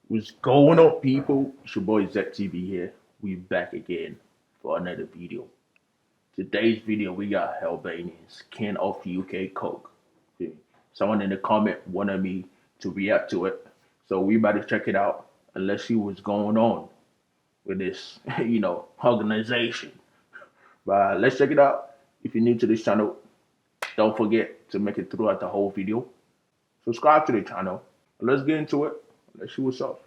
What's going on, people? It's your boy ZTV here. We back again for another video. Today's video, we got Hellbanianz, King of UK Coke. Someone in the comment wanted me to react to it, so we about to check it out and let's see what's going on with this, organization. But let's check it out. If you're new to this channel, don't forget to make it throughout the whole video. Subscribe to the channel. Let's get into it. Let's see what's up.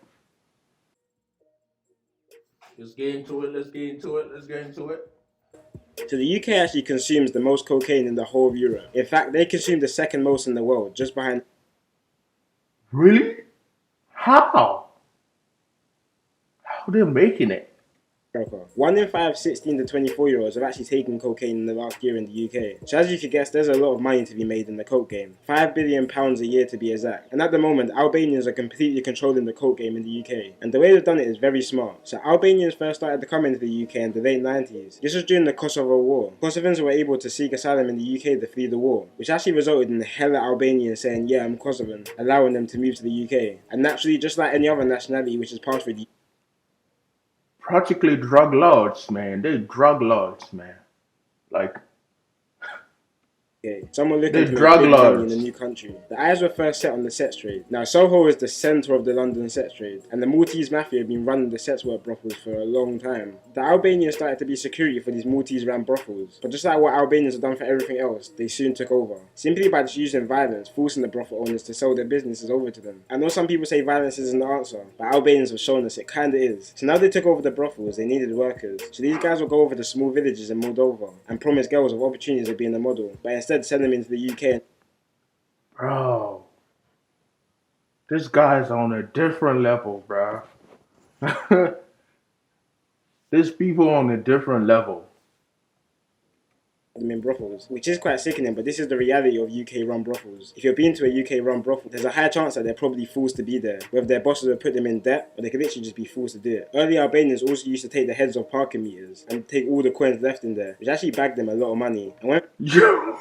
Let's get into it. Let's get into it. Let's get into it. So the UK actually consumes the most cocaine in the whole of Europe. In fact, they consume the second most in the world, just behind. Really? How? How they're making it? America. 1 in 5 16 to 24-year-olds have actually taken cocaine in the last year in the UK. So as you could guess, there's a lot of money to be made in the coke game. £5 billion a year to be exact. And at the moment, Albanians are completely controlling the coke game in the UK. And the way they've done it is very smart. So Albanians first started to come into the UK in the late 90s. This was during the Kosovo War. Kosovans were able to seek asylum in the UK to flee the war, which actually resulted in hella Albanians saying, yeah, I'm Kosovan, allowing them to move to the UK. And naturally, just like any other nationality which has passed through the Practically drug lords, man. They're drug lords, man. Like, UK. Some were looking they're to make drug big money in lords. the new country. The eyes were first set on the sex trade. Now, Soho is the centre of the London sex trade, and the Maltese mafia have been running the sex work brothels for a long time. The Albanians started to be security for these Maltese-run brothels, but just like what Albanians have done for everything else, they soon took over. Simply by just using violence, forcing the brothel owners to sell their businesses over to them. I know some people say violence isn't the answer, but Albanians have shown us it kinda is. So now they took over the brothels, they needed workers. So these guys will go over to small villages in Moldova and promise girls of opportunities of being a model, but instead send them into the UK. Bro, this guy's on a different level, bro. There's people on a different level. Them in brothels, which is quite sickening, but this is the reality of UK run brothels. If you've been to a UK run brothel, there's a high chance that they're probably forced to be there, whether their bosses have put them in debt or they could literally just be forced to do it. Early Albanians also used to take the heads of parking meters and take all the coins left in there, which actually bagged them a lot of money. And when Yo,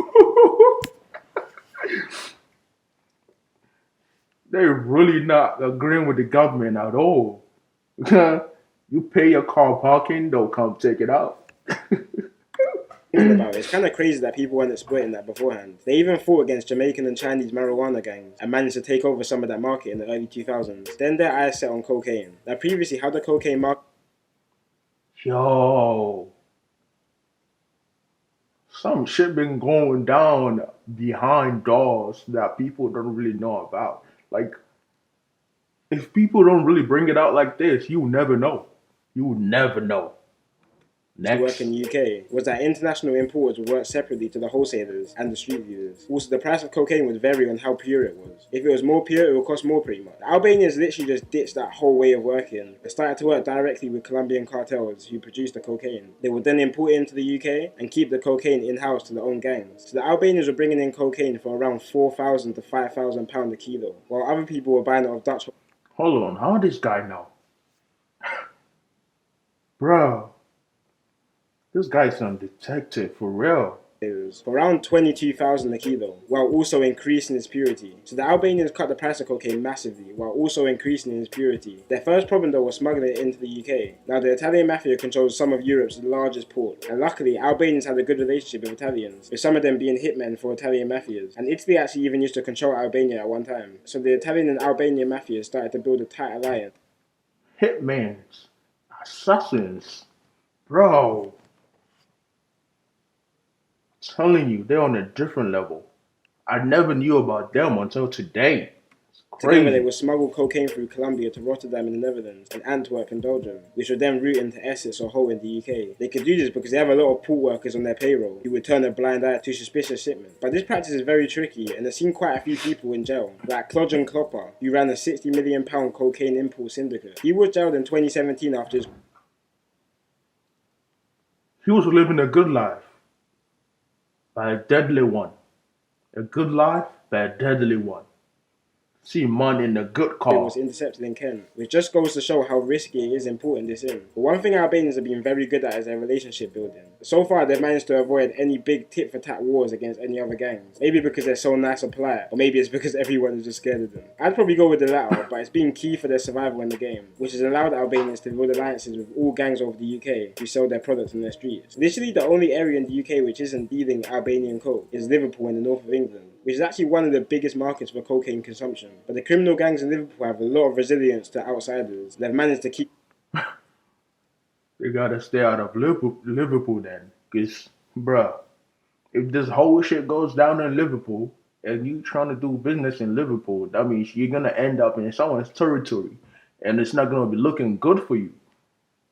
they're really not agreeing with the government at all. You pay your car parking, they'll come take it out. thinking about it, it's kind of crazy that people weren't exploiting that beforehand. They even fought against Jamaican and Chinese marijuana gangs and managed to take over some of that market in the early 2000s. Then their eyes set on cocaine. Now previously, how the cocaine market Yo, some shit been going down behind doors that people don't really know about. Like, if people don't really bring it out like this, you never know. You never know. to work in Next. the UK was that international importers would work separately to the wholesalers and the street dealers. Also, the price of cocaine would vary on how pure it was. If it was more pure, it would cost more pretty much. The Albanians literally just ditched that whole way of working and started to work directly with Colombian cartels who produced the cocaine. They would then import it into the UK and keep the cocaine in-house to their own gangs. So the Albanians were bringing in cocaine for around £4,000 to £5,000 a kilo, while other people were buying it off Dutch. Hold on, how this guy know? Bro, this guy's some detective for real. For around 22,000 a kilo, while also increasing its purity. So the Albanians cut the price of cocaine massively, while also increasing its purity. Their first problem though was smuggling it into the UK. Now the Italian mafia controls some of Europe's largest port, and luckily Albanians had a good relationship with Italians, with some of them being hitmen for Italian mafias. And Italy actually even used to control Albania at one time. So the Italian and Albanian mafias started to build a tight alliance. Hitmans, assassins, bro. Telling you, they're on a different level. I never knew about them until today. It's Together they crazy. would smuggle cocaine through Colombia to Rotterdam in the Netherlands and Antwerp in Belgium, which would then route into Essex or Hull in the UK. They could do this because they have a lot of port workers on their payroll who would turn a blind eye to suspicious shipments. But this practice is very tricky and there's seen quite a few people in jail, like Clodgen Klopper, who ran a £60 million cocaine import syndicate. He was jailed in 2017 after his He was living a good life, but a deadly one. A good life, but a deadly one. See money in a good It was car. intercepted in Kent, which just goes to show how risky it is in porting this in. But one thing Albanians have been very good at is their relationship building. So far, they've managed to avoid any big tit-for-tat wars against any other gangs. Maybe because they're so nice or polite, or maybe it's because everyone is just scared of them. I'd probably go with the latter, but it's been key for their survival in the game, which has allowed Albanians to build alliances with all gangs over the UK who sell their products in their streets. Literally, the only area in the UK which isn't dealing Albanian coke is Liverpool in the north of England, which is actually one of the biggest markets for cocaine consumption. But the criminal gangs in Liverpool have a lot of resilience to outsiders. They've managed to keep They gotta stay out of Liverpool then. Cause, bruh, if this whole shit goes down in Liverpool and you trying to do business in Liverpool, that means you're gonna end up in someone's territory and it's not gonna be looking good for you.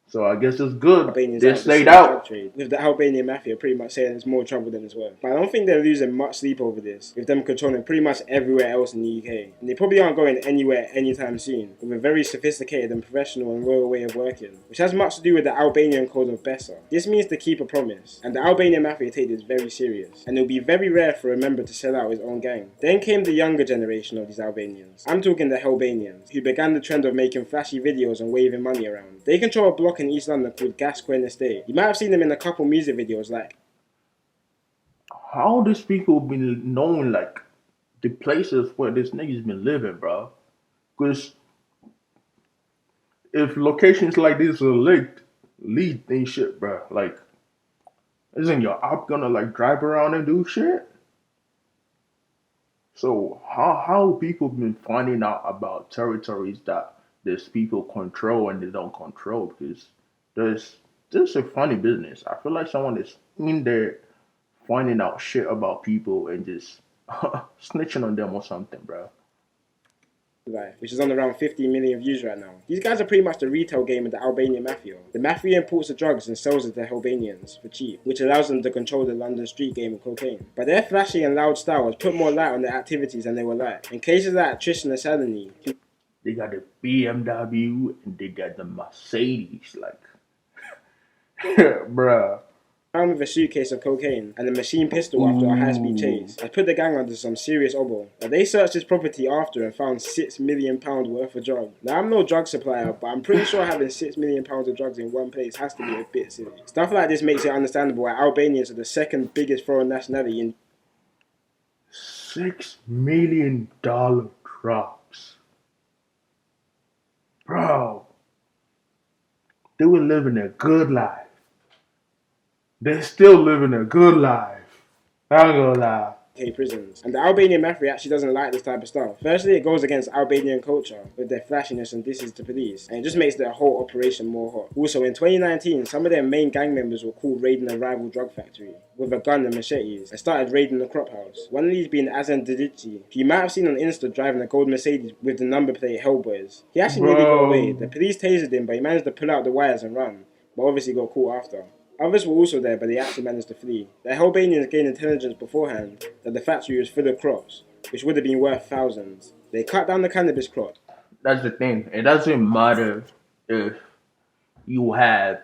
So I guess it's good. Albanians They out of the stayed city drug out. trade, with the Albanian mafia pretty much saying it's more trouble than it's worth. But I don't think they're losing much sleep over this, with them controlling pretty much everywhere else in the UK. And they probably aren't going anywhere anytime soon, with a very sophisticated and professional and loyal way of working, which has much to do with the Albanian code of Besa. This means to keep a promise, and the Albanian mafia take this very serious, and it will be very rare for a member to sell out his own gang. Then came the younger generation of these Albanians. I'm talking the Hellbanians, who began the trend of making flashy videos and waving money around. They control a block in East London called Gascoigne Estate. You might have seen them in a couple music videos like How these people been knowing like the places where this nigga's been living, bro? Cause if locations like this are leaked and shit, bro, like isn't your op gonna like drive around and do shit? So how people been finding out about territories that these people control and they don't control? Because there's this is a funny business. I feel like someone is in there finding out shit about people and just snitching on them or something, bro. Life, which is on around 50 million views right now. These guys are pretty much the retail game of the Albanian mafia. The mafia imports the drugs and sells it to Hellbanians for cheap, which allows them to control the London street game of cocaine. But their flashy and loud style has put more light on their activities than they were like. In cases like Tristan and Saloni, They got the BMW and they got the Mercedes, like, bruh. found with a suitcase of cocaine and a machine pistol after a high-speed chase, has put the gang under some serious obo. Now, they searched his property after and found £6 million worth of drugs. Now, I'm no drug supplier, but I'm pretty sure having £6 million of drugs in one place has to be a bit silly. Stuff like this makes it understandable why Albanians are the second biggest foreign nationality in $6 million drops. Bro, they were living a good life. They're still living a good life. I ain't gonna lie. UK prisons. And the Albanian mafia actually doesn't like this type of stuff. Firstly, it goes against Albanian culture with their flashiness and disses to police, and it just makes their whole operation more hot. Also, in 2019, some of their main gang members were caught raiding a rival drug factory with a gun and machetes and started raiding the crop house. One of these being Azan Didici, who you might have seen on Insta driving a gold Mercedes with the number plate Hellboys. He actually nearly got away. The police tasered him, but he managed to pull out the wires and run, but obviously got caught after. Others were also there, but they actually managed to flee. The Hellbanians gained intelligence beforehand that the factory was full of crops, which would have been worth thousands. They cut down the cannabis crop. That's the thing. It doesn't matter if you have,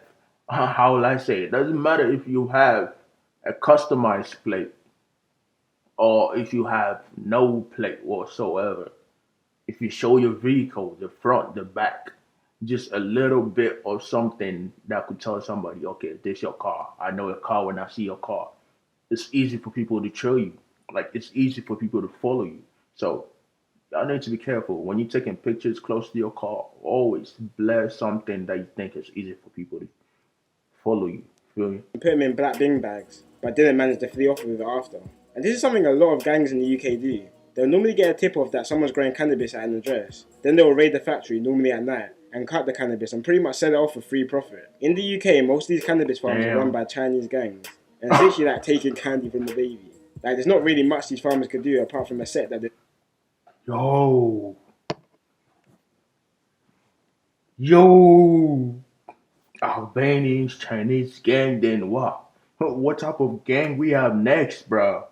how will I say? It doesn't matter if you have a customized plate or if you have no plate whatsoever. If you show your vehicle, the front, the back, just a little bit of something that could tell somebody, okay, this your car. I know your car when I see your car. It's easy for people to trail you. Like it's easy for people to follow you. So y'all need to be careful when you're taking pictures close to your car. Always blur something that you think is easy for people to follow you. Feel me? And put them in black bin bags, but didn't manage to flee off with it after. And this is something a lot of gangs in the UK do. They'll normally get a tip-off that someone's growing cannabis at an address. Then they'll raid the factory, normally at night, and cut the cannabis and pretty much sell it off for free profit. In the UK, most of these cannabis farms are run by Chinese gangs, and it's literally like taking candy from the baby. Like, there's not really much these farmers could do apart from accept that they Yo. Yo. Albanians, Chinese gang, then what? What type of gang we have next, bro?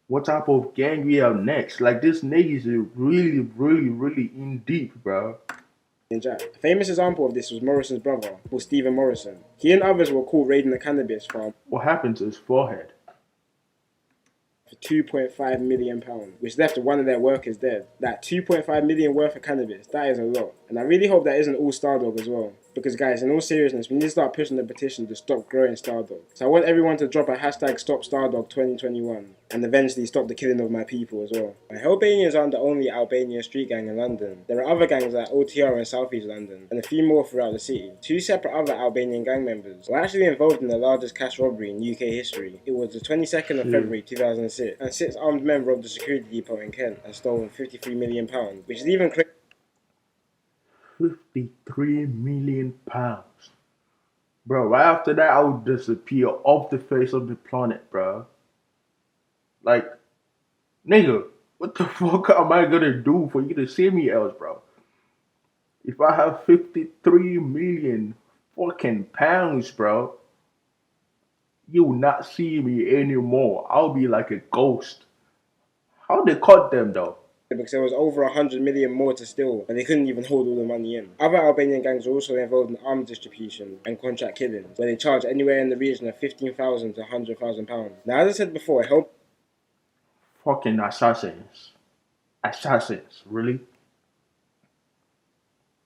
What type of gang we have next? Like this niggas is really in deep, bro. in Jack. A famous example of this was Morrison's brother, called Stephen Morrison. He and others were caught raiding the cannabis farm What happened to his forehead? for £2.5 million, which left one of their workers dead. That 2.5 million worth of cannabis, that is a lot. And I really hope that isn't all Stardog as well. Because guys, in all seriousness, we need to start pushing the petition to stop growing Stardog. So I want everyone to drop a hashtag Stop Stardog 2021 and eventually stop the killing of my people as well. Hellbanianz aren't the only Albanian street gang in London. There are other gangs like OTR in South East London and a few more throughout the city. Two separate other Albanian gang members were actually involved in the largest cash robbery in UK history. It was the 22nd of February 2006 and 6 armed men robbed a security depot in Kent and stolen £53 million, which is even crazier. £53 million. Bro, right after that, I would disappear off the face of the planet, bro. Like, nigga, what the fuck am I gonna do for you to see me else, bro? If I have 53 million fucking pounds, bro, you will not see me anymore. I'll be like a ghost. How they caught them, though? Because there was over 100 million more to steal, and they couldn't even hold all the money in. Other Albanian gangs were also involved in arms distribution and contract killings, where they charged anywhere in the region of £15,000 to £100,000. Now, as I said before, Fucking assassins. Assassins, really?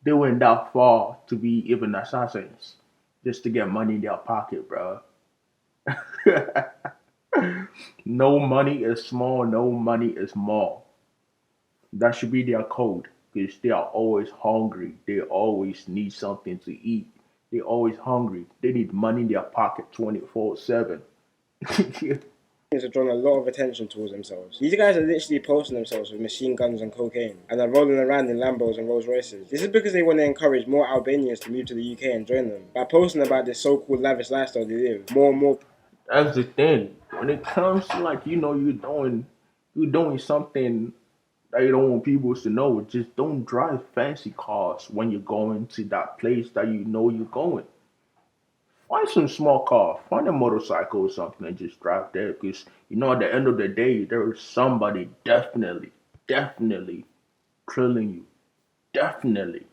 They went that far to be even assassins. Just to get money in their pocket, bro. No money is small, no money is more. That should be their code because they are always hungry. They always need something to eat. They're always hungry. They need money in their pocket 24/7. have drawn a lot of attention towards themselves. These guys are literally posting themselves with machine guns and cocaine, and are rolling around in Lambos and Rolls Royces. This is because they want to encourage more Albanians to move to the UK and join them. By posting about this so-called lavish lifestyle they live, more and more. That's the thing. When it comes to like, you're doing something that you don't want people to know. Just don't drive fancy cars when you're going to that place that you know you're going. Find some small car, find a motorcycle or something and just drive there because at the end of the day there is somebody definitely drilling you. Definitely.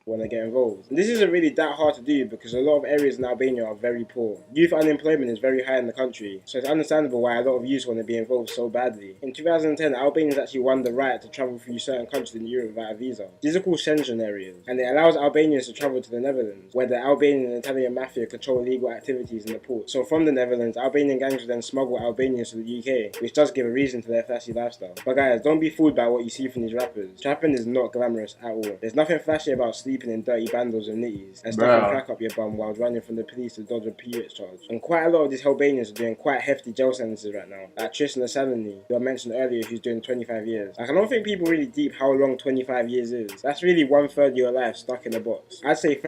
When they get involved. And this isn't really that hard to do because a lot of areas in Albania are very poor. Youth unemployment is very high in the country, so it's understandable why a lot of youths want to be involved so badly. In 2010, Albanians actually won the right to travel through certain countries in Europe without a visa. These are called Schengen areas, and it allows Albanians to travel to the Netherlands, where the Albanian and Italian mafia control illegal activities in the port. So from the Netherlands, Albanian gangs will then smuggle Albanians to the UK, which does give a reason to their flashy lifestyle. But guys, don't be fooled by what you see from these rappers. Trapping is not glamorous at all. There's nothing flashy about sleeping in dirty bandals and nitties and stuffing crack up your bum while running from the police to dodge a PX charge. And quite a lot of these Hellbanians are doing quite hefty jail sentences right now. Like Tristan Salini, who I mentioned earlier, who's doing 25 years. Like, I don't think people really deep how long 25 years is. That's really 1/3 of your life stuck in a box. I'd say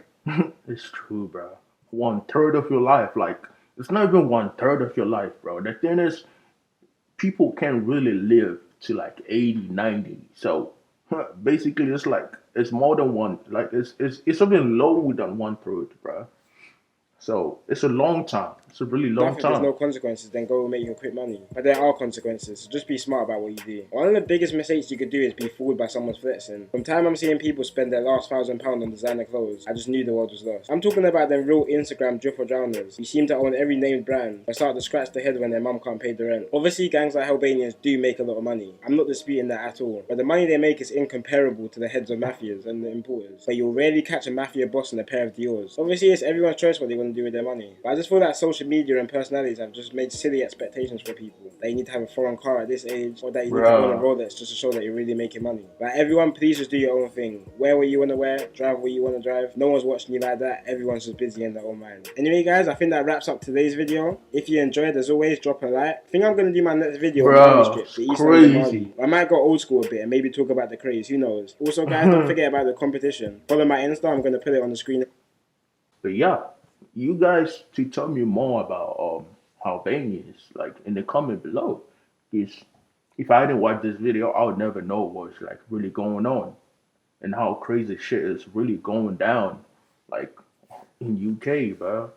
It's true, bro. 1/3 of your life. Like, it's not even 1/3 of your life, bro. The thing is, people can't really live to like 80, 90. So basically, it's more than one. Like it's something lower than 1/3, bro. So it's a long time. It's a really long if there's time. no consequences, then go make your quick money. But there are consequences, so just be smart about what you do. One of the biggest mistakes you could do is be fooled by someone's flexing. From time I'm seeing people spend their last £1,000 on designer clothes, I just knew the world was lost. I'm talking about them real Instagram drip or drowners who seem to own every named brand but start to scratch their head when their mum can't pay the rent. Obviously, gangs like Hellbanians do make a lot of money. I'm not disputing that at all. But the money they make is incomparable to the heads of mafias and the importers. But you'll rarely catch a mafia boss in a pair of Dior's. Obviously, it's everyone's choice what they want to do with their money. But I just feel that social media and personalities have just made silly expectations for people. That you need to have a foreign car at this age, or that you need to go on a Rolex just to show that you're really making money. Like, everyone, please just do your own thing. Wear what you want to wear, drive what you want to drive. No one's watching you like that. Everyone's just busy in their own mind. Anyway, guys, I think that wraps up today's video. If you enjoyed, as always, drop a like. I think I'm going to do my next video on Marley Strip, the East London Marley. I might go old school a bit and maybe talk about the craze. Who knows? Also, guys, don't forget about the competition. Follow my Insta. I'm going to put it on the screen. But yeah, you guys to tell me more about Albanians, like in the comment below. Because if I didn't watch this video, I would never know what's like really going on and how crazy shit is really going down, like in UK, bro.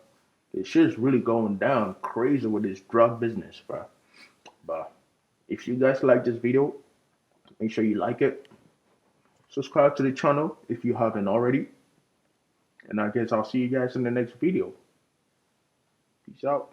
This shit is really going down crazy with this drug business, bro. But if you guys like this video, make sure you like it. Subscribe to the channel if you haven't already. And I guess I'll see you guys in the next video. Peace out.